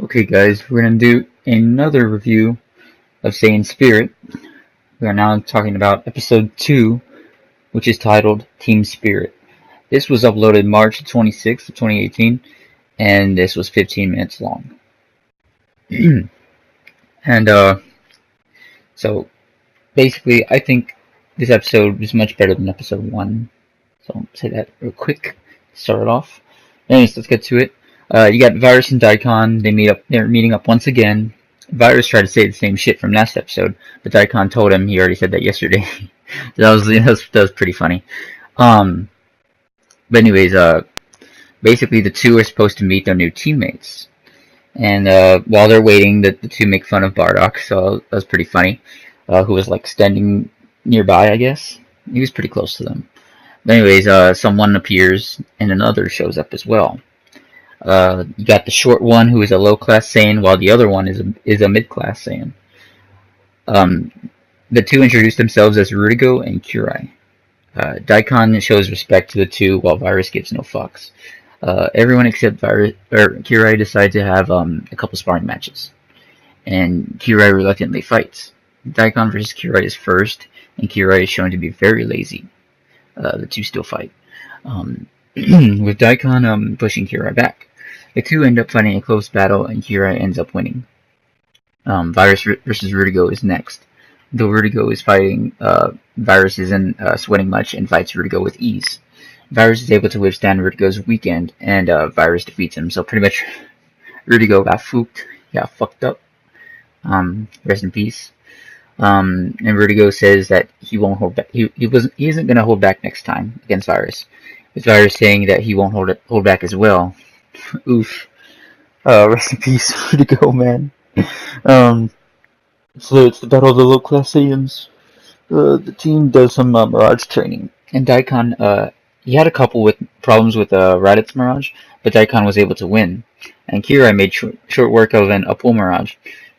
Okay guys, we're going to do another review of Saiyan Spirit. We are now talking about episode 2, which is titled Team Spirit. This was uploaded March 26th of 2018, and this was 15 minutes long. and so basically I think this episode is much better than episode 1. So I'll say that real quick to start it off. Anyways, let's get to it. You got Virus and Daikon. They're meeting up once again. Virus tried to say the same shit from last episode, but Daikon told him he already said that yesterday. that was pretty funny. But anyways, basically the two are supposed to meet their new teammates, and while they're waiting, the two make fun of Bardock. So that was pretty funny. Who was like standing nearby, I guess. He was pretty close to them. But anyways, someone appears, and another shows up as well. You got the short one who is a low-class Saiyan, while the other one is a mid-class Saiyan. The two introduce themselves as Rudigo and Kurai. Daikon shows respect to the two, while Virus gives no fucks. Everyone except Kurai decide to have a couple sparring matches, and Kurai reluctantly fights. Daikon versus Kurai is first, and Kurai is shown to be very lazy. The two still fight, with Daikon pushing Kurai back. The two end up fighting a close battle, and Kurai ends up winning. Virus versus Rudigo is next. Though Rudigo is fighting, Virus isn't sweating much and fights Rudigo with ease. Virus is able to withstand Rudigo's weekend, and Virus defeats him. So pretty much, Rudigo got fooked, got fucked up. Rest in peace. And Rudigo says that he won't hold back. He isn't gonna hold back next time against Virus. With Virus saying that he won't hold back as well. Oof. Rest in peace, Rudigo, man. So it's the battle of the low-class Saiyans. The team does some Mirage training, and Daikon, he had a couple with problems with Raditz Mirage, but Daikon was able to win. And Kurai made short work of an Upwell Mirage.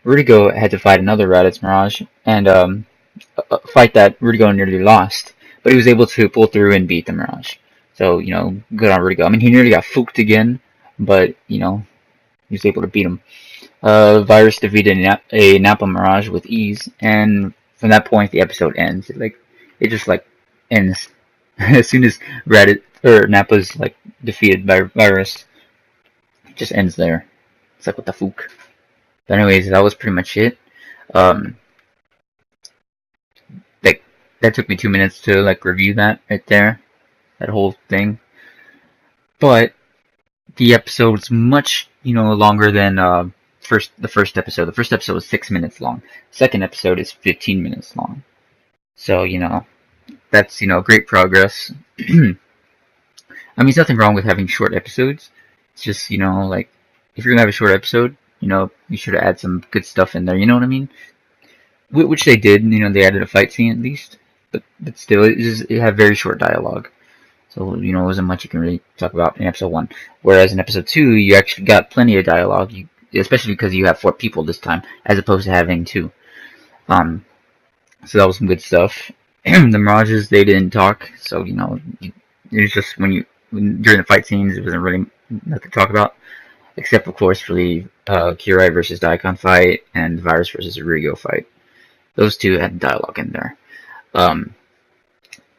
Rudigo had to fight another Raditz Mirage, and a fight that Rudigo nearly lost, but he was able to pull through and beat the Mirage. So, good on Rudigo. I mean, he nearly got fooked again, but, he was able to beat him. Virus defeated a Nappa Mirage with ease, and from that point, the episode ends. It just ends. As soon as Nappa's, defeated by Virus, it just ends there. It's like, what the fuck? But anyways, that was pretty much it. That took me 2 minutes to, review that right there. That whole thing. But the episode's much, longer than the first episode. The first episode was 6 minutes long. The second episode is 15 minutes long. So, that's, great progress. I mean, there's nothing wrong with having short episodes. It's just, if you're gonna have a short episode, you should add some good stuff in there, you know what I mean? Which they did, they added a fight scene at least. But still, it had very short dialogue. So, it wasn't much you can really talk about in episode 1. Whereas in episode 2, you actually got plenty of dialogue, especially because you have 4 people this time, as opposed to having 2. So that was some good stuff. The Mirages, they didn't talk, so, it was just during the fight scenes, it wasn't really nothing to talk about. Except, of course, for the Kurai versus Daikon fight and the Virus versus Rudigo fight. Those two had dialogue in there.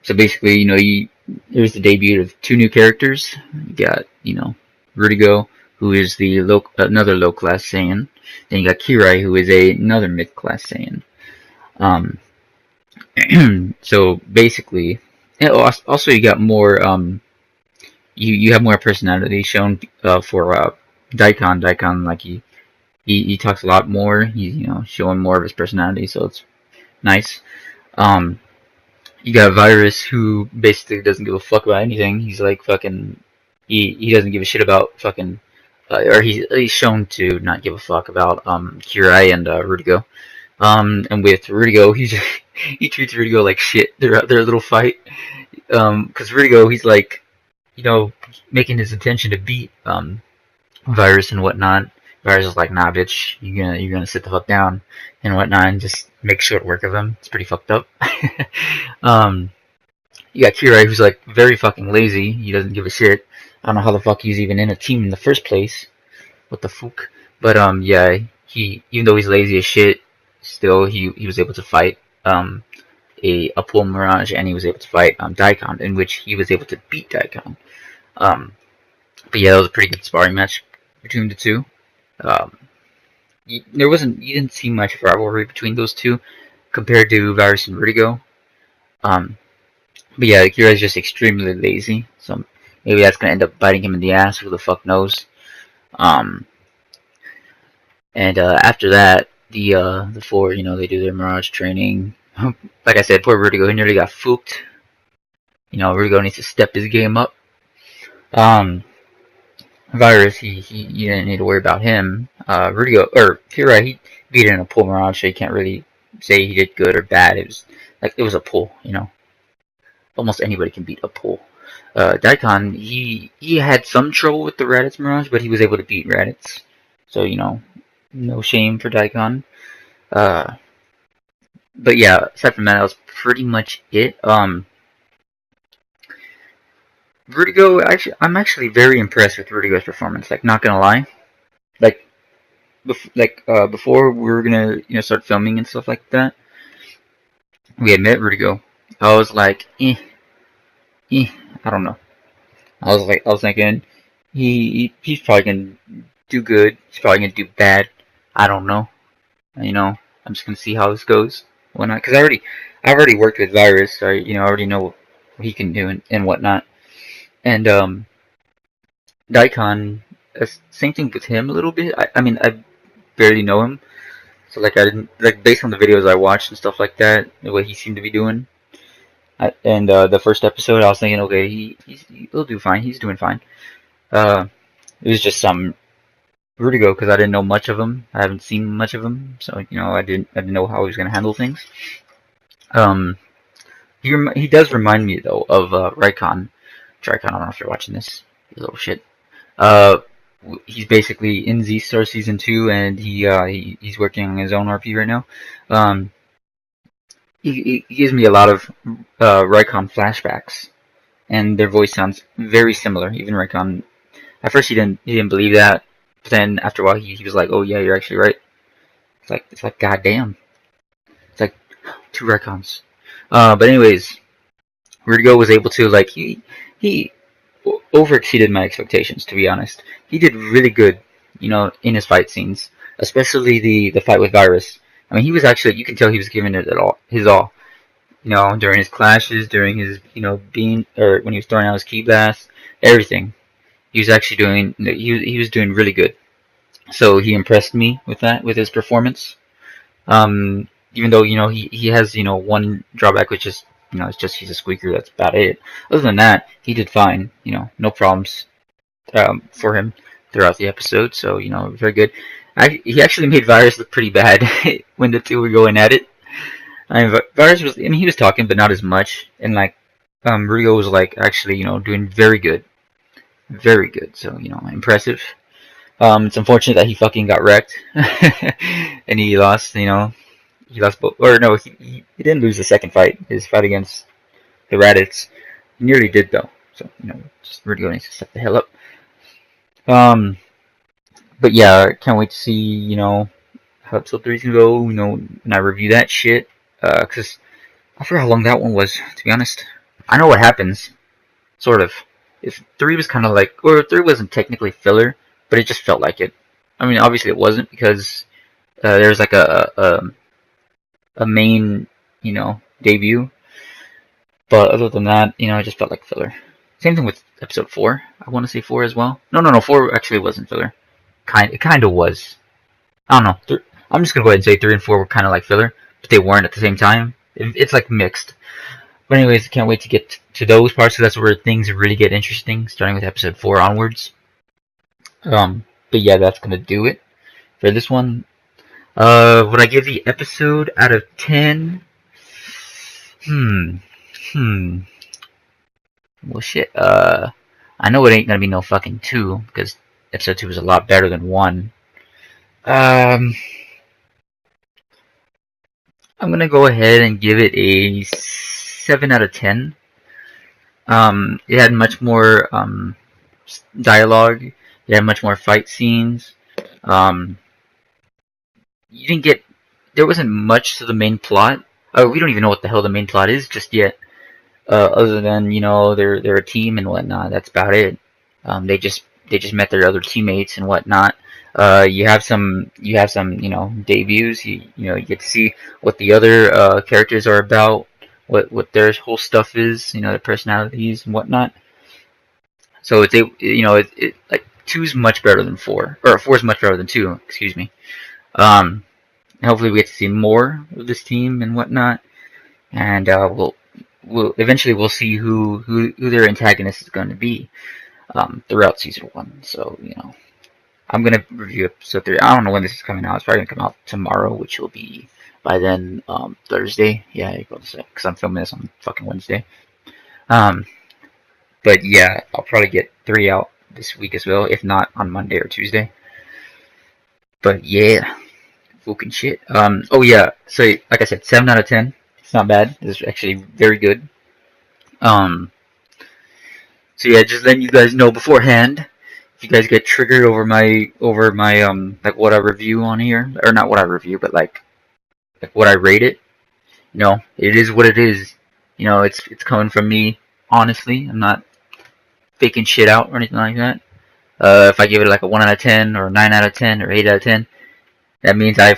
So basically, there's the debut of 2 new characters. You got, Rudigo, who is another low-class Saiyan. Then you got Kurai, who is another mid-class Saiyan. So basically, also you got more, you have more personality shown for Daikon. Daikon, he talks a lot more. He's, showing more of his personality, so it's nice. You got Virus, who basically doesn't give a fuck about anything. He's he doesn't give a shit about fucking, or he's shown to not give a fuck about Kurai and Rudigo. And with Rudigo, he treats Rudigo like shit. Their little fight, because Rudigo, he's making his intention to beat Virus and whatnot. Virus is like, nah, bitch, you're gonna sit the fuck down and whatnot, and just make short work of him. It's pretty fucked up. You got Kurai, who's very fucking lazy. He doesn't give a shit. I don't know how the fuck he's even in a team in the first place. What the fuck? But yeah, he, even though he's lazy as shit, still he was able to fight a Pool Mirage, and he was able to fight Daikon, in which he was able to beat Daikon. Um, but yeah, that was a pretty good sparring match between the two. Um, you didn't see much rivalry between those two compared to Virus and Vertigo. But yeah, Akira is just extremely lazy, so maybe that's gonna end up biting him in the ass. Who the fuck knows? Um, and after that, the four, they do their Mirage training. Like I said, poor Vertigo, he nearly got fooked. Vertigo needs to step his game up. Virus, you didn't need to worry about him. Vertigo, or Kira, he beat it in a Pool Mirage, so you can't really say he did good or bad. It was a pool, Almost anybody can beat a pool. Daikon, he had some trouble with the Raditz Mirage, but he was able to beat Raditz. So, no shame for Daikon. But yeah, aside from that was pretty much it. Vertigo, I'm actually very impressed with Vertigo's performance. Like, not gonna lie, like, before we were gonna start filming and stuff like that, we had met Vertigo. I was like, I don't know. I was thinking, he's probably gonna do good. He's probably gonna do bad. I don't know. I'm just gonna see how this goes. Why not? Because I've already worked with Virus, so I already know what he can do and whatnot. And Daikon, same thing with him a little bit. I mean, I barely know him, so like I didn't based on the videos I watched and stuff like that, the way he seemed to be doing. And the first episode, I was thinking, okay, he'll do fine. He's doing fine. It was just some Vertigo because I didn't know much of him. I haven't seen much of him, so I didn't know how he was gonna handle things. He does remind me though of Raikon. I don't know if you're watching this, you little shit. He's basically in Z Star Season 2, and he's working on his own RP right now. He gives me a lot of Raikon flashbacks, and their voice sounds very similar. Even Raikon, at first he didn't believe that, but then after a while he was like, "Oh yeah, you're actually right." It's like goddamn. It's like two Raikons. But anyways, Vertigo was able to he over exceeded my expectations, to be honest. He did really good, in his fight scenes, especially the fight with Virus. I mean, he was actually, you can tell he was giving it his all. During his clashes, during his, being, or when he was throwing out his ki blast, everything. He was actually doing, he was doing really good. So he impressed me with that, with his performance. Even though, he has, one drawback, which is, it's just he's a squeaker, that's about it. Other than that, he did fine, no problems for him throughout the episode, so, very good. He actually made Virus look pretty bad when the two were going at it. I mean, Virus was, he was talking, but not as much, and, Vertigo was, actually, doing very good. Very good, so, impressive. It's unfortunate that he fucking got wrecked, and he lost, he lost both, or no, he didn't lose the second fight, his fight against the Raditz. He nearly did, though, so, just Vertigo needs to step the hell up. But yeah, can't wait to see, how episode 3's gonna go, when I review that shit, cause I forgot how long that one was, to be honest. I know what happens, sort of. If 3 was kind of or 3 wasn't technically filler, but it just felt like it. I mean, obviously it wasn't, because there's a main, debut. But other than that, it just felt like filler. Same thing with episode 4. I want to say 4 as well. No, 4 actually wasn't filler. It kind of was. I don't know. I'm just going to go ahead and say 3 and 4 were kind of like filler, but they weren't at the same time. It's like mixed. But anyways, I can't wait to get to those parts, so that's where things really get interesting, starting with episode 4 onwards. But yeah, that's going to do it for this one. Would I give the episode out of 10? Well, shit. I know it ain't gonna be no fucking 2, because episode 2 was a lot better than 1. I'm gonna go ahead and give it a 7 out of 10. It had much more dialogue. It had much more fight scenes. you didn't get, there wasn't much to the main plot. We don't even know what the hell the main plot is just yet. Other than, you know, they're a team and whatnot. That's about it. They just met their other teammates and whatnot. You have some you know, debuts. You know, you get to see what the other characters are about, what their whole stuff is, you know, their personalities and whatnot. So it's you know, like two's much better than four, or four's much better than two. Excuse me. Um, Hopefully we get to see more of this team and whatnot, and we'll eventually we'll see who their antagonist is going to be throughout season one. So, you know, I'm gonna review episode 3. I don't know when this is coming out. It's probably gonna come out tomorrow, which will be by then Thursday. Yeah, because I'm filming this on fucking Wednesday. Um, but yeah, I'll probably get 3 out this week as well, if not on Monday or Tuesday. But yeah, fucking shit. Oh yeah, so like I said, 7 out of 10. It's not bad. It's actually very good. Um, so yeah, just letting you guys know beforehand. If you guys get triggered over my like what I review on here, or not what I review, but like what I rate it. You know, it is what it is. You know, it's coming from me honestly. I'm not faking shit out or anything like that. If I give it like a 1 out of 10 or 9 out of 10 or 8 out of 10, that means I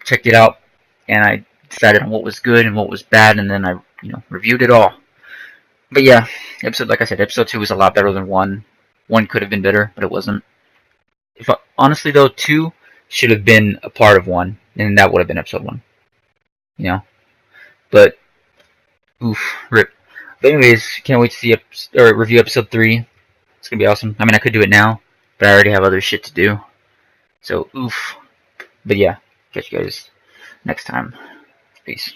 checked it out and I decided on what was good and what was bad, and then I, you know, reviewed it all. But yeah, like I said, episode 2 was a lot better than 1. 1 could have been better, but it wasn't. Honestly though, 2 should have been a part of 1, and that would have been episode 1. You know, but oof, rip. But anyways, can't wait to see or review episode 3. It's gonna be awesome. I mean, I could do it now, but I already have other shit to do. So oof. But yeah, catch you guys next time. Peace.